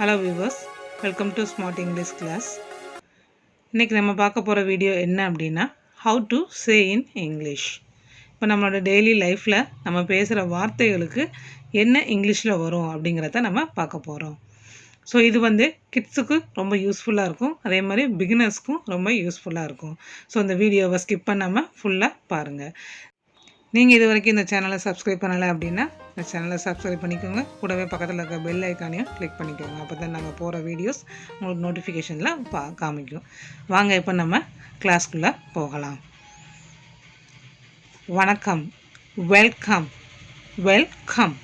Hello viewers, welcome to Smart English class. இன்னைக்கு நம்ம பார்க்க போகிற வீடியோ என்ன அப்படின்னா how to say in English. இப்போ நம்மளோட டெய்லி லைஃப்பில் நம்ம பேசுகிற வார்த்தைகளுக்கு என்ன இங்கிலீஷில் வரும் அப்படிங்கிறத நம்ம பார்க்க போகிறோம். ஸோ இது கிட்ஸுக்கு ரொம்ப யூஸ்ஃபுல்லாக இருக்கும், அதே மாதிரி பிகினர்ஸ்க்கும் ரொம்ப யூஸ்ஃபுல்லாக இருக்கும். ஸோ இந்த வீடியோவை ஸ்கிப் பண்ணாமல் ஃபுல்லாக பாருங்கள். நீங்கள் இது வரைக்கும் இந்த சேனலை சப்ஸ்கிரைப் பண்ணலை அப்படின்னா இந்த சேனலை சப்ஸ்கிரைப் பண்ணிக்கோங்க. கூடவே பக்கத்தில் இருக்க பெல் ஐக்கானையும் கிளிக் பண்ணிக்கோங்க. அப்போ தான் நாங்கள் போகிற வீடியோஸ் உங்களுக்கு நோட்டிஃபிகேஷனில் காமிக்கும். வாங்க இப்போ நம்ம கிளாஸ்க்குள்ளே போகலாம். வணக்கம், வெல்கம், வெல்கம்.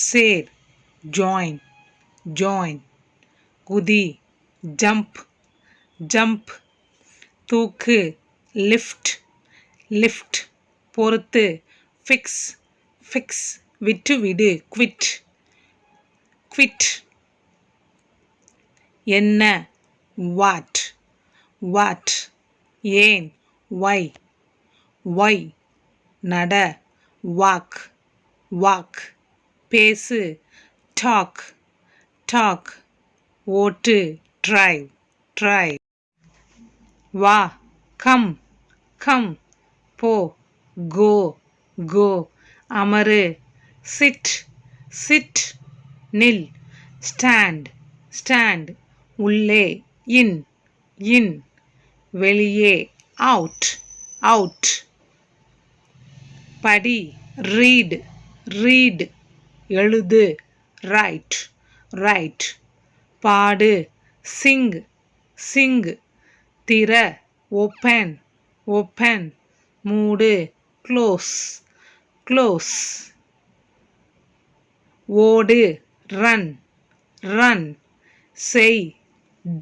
சேர், ஜாயின், ஜாயின். குதி, ஜம்ப், ஜம்ப். தூக்கு, லிஃப்ட், லிஃப்ட். பொறுத்து, ஃபிக்ஸ், ஃபிக்ஸ். விட்டு விடு, குவிட், குவிட். என்ன, வாட், வாட். ஏன், ஒய், ஒய். நட, வாக், வாக். பேசு, டாக், டாக். ஓட்டு, டிரைவ், டிரைவ். வா, கம், கம். போ, go, go. அமரு, sit, sit. நில், stand, stand. உள்ளே, in, in. வெளியே, out, out. படி, read, read. எழுது, write, write. பாடு, sing, sing. திற, open, open. மூடு, close, close. ஓடு, run, run. செய்,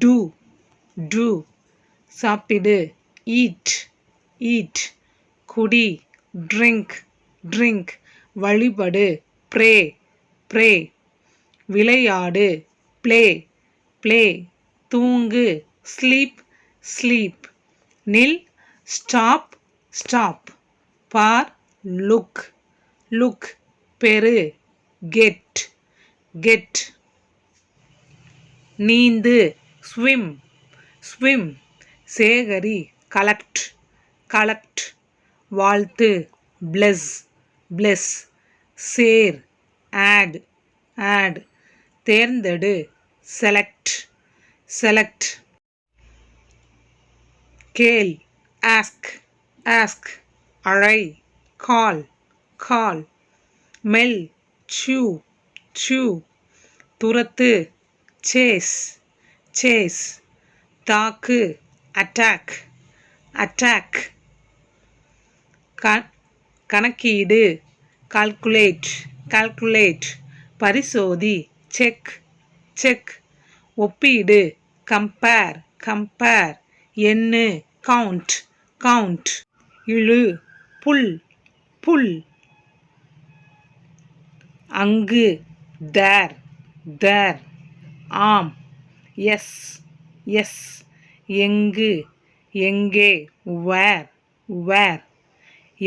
do, do. சாப்பிடு, eat, eat. குடி, drink, drink. வழிபடு, pray, pray. விளையாடு, play, play. தூங்கு, sleep, sleep. நில், stop, stop. பார், look, look. பெரு, get, get. நீந்து, swim, swim. சேகரி, collect, collect. வாழ்த்து, bless, bless. சேர், add, add. தேர்ந்தெடு, select, select. கேள், ask, ask. அழை, call, call. மெல், chew, chew. துரத்து, chase, chase. தாக்கு, attack, attack. கணக்கீடு, calculate, calculate. பரிசோதி, check, check. ஒப்பீடு, compare, compare. எண்ணு, count, count. இழு, புல், புல். அங்கு, there, there. ஆம், yes, yes. எங்கு, எங்கே. where, where.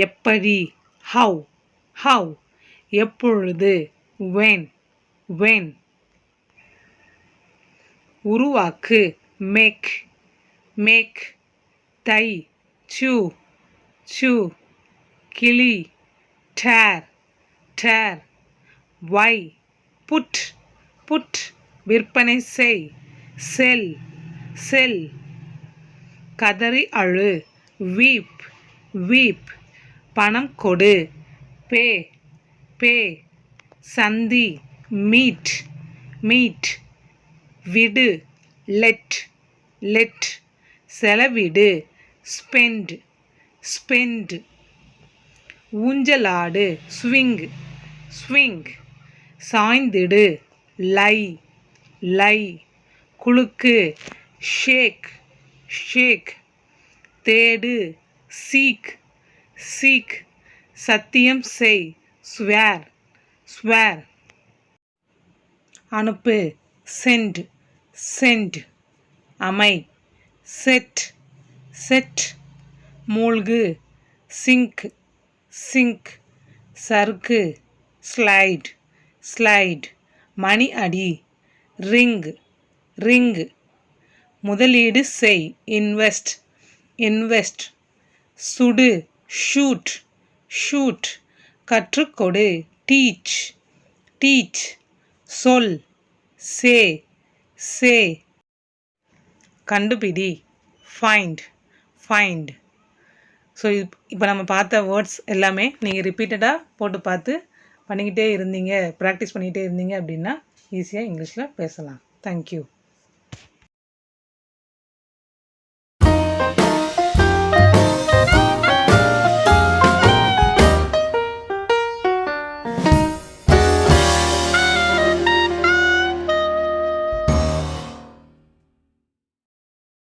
எப்படி, how, how. எப்பொழுது, when, when. உருவாக்கு, make, make. தை, chew, chew. கிளி, tear, tear. why, put, put. விற்பனை செய், sell, sell. கதறி அழு, weep, weep. பணம் கொடு, pay, pay. சந்தி, meet, meet. விடு, let, let. செலவிடு, spend, spend. ஊஞ்சலாடு, swing, swing. சாய்ந்திடு, lie, lie. குலுக்கு, shake, shake. தேடு, seek, seek. சத்தியம் செய், swear, swear. அனுப்பு, send, send. அமை, set, set. மூழ்கு, sink, sink. சறுக்கு, slide, slide. மணி அடி, ring, ring. முதலீடு செய், invest, invest. சுடு, shoot, shoot. கற்றுக்கொடு, teach, teach. சொல், say, say. கண்டுபிடி, find, find. ஸோ இப்போ நம்ம பார்த்த வேர்ட்ஸ் எல்லாமே நீங்கள் ரிப்பீட்டடாக போட்டு பார்த்து பண்ணிக்கிட்டே இருந்தீங்க, ப்ராக்டிஸ் பண்ணிக்கிட்டே இருந்தீங்க அப்படின்னா ஈஸியாக இங்கிலீஷில் பேசலாம். தேங்க்யூ.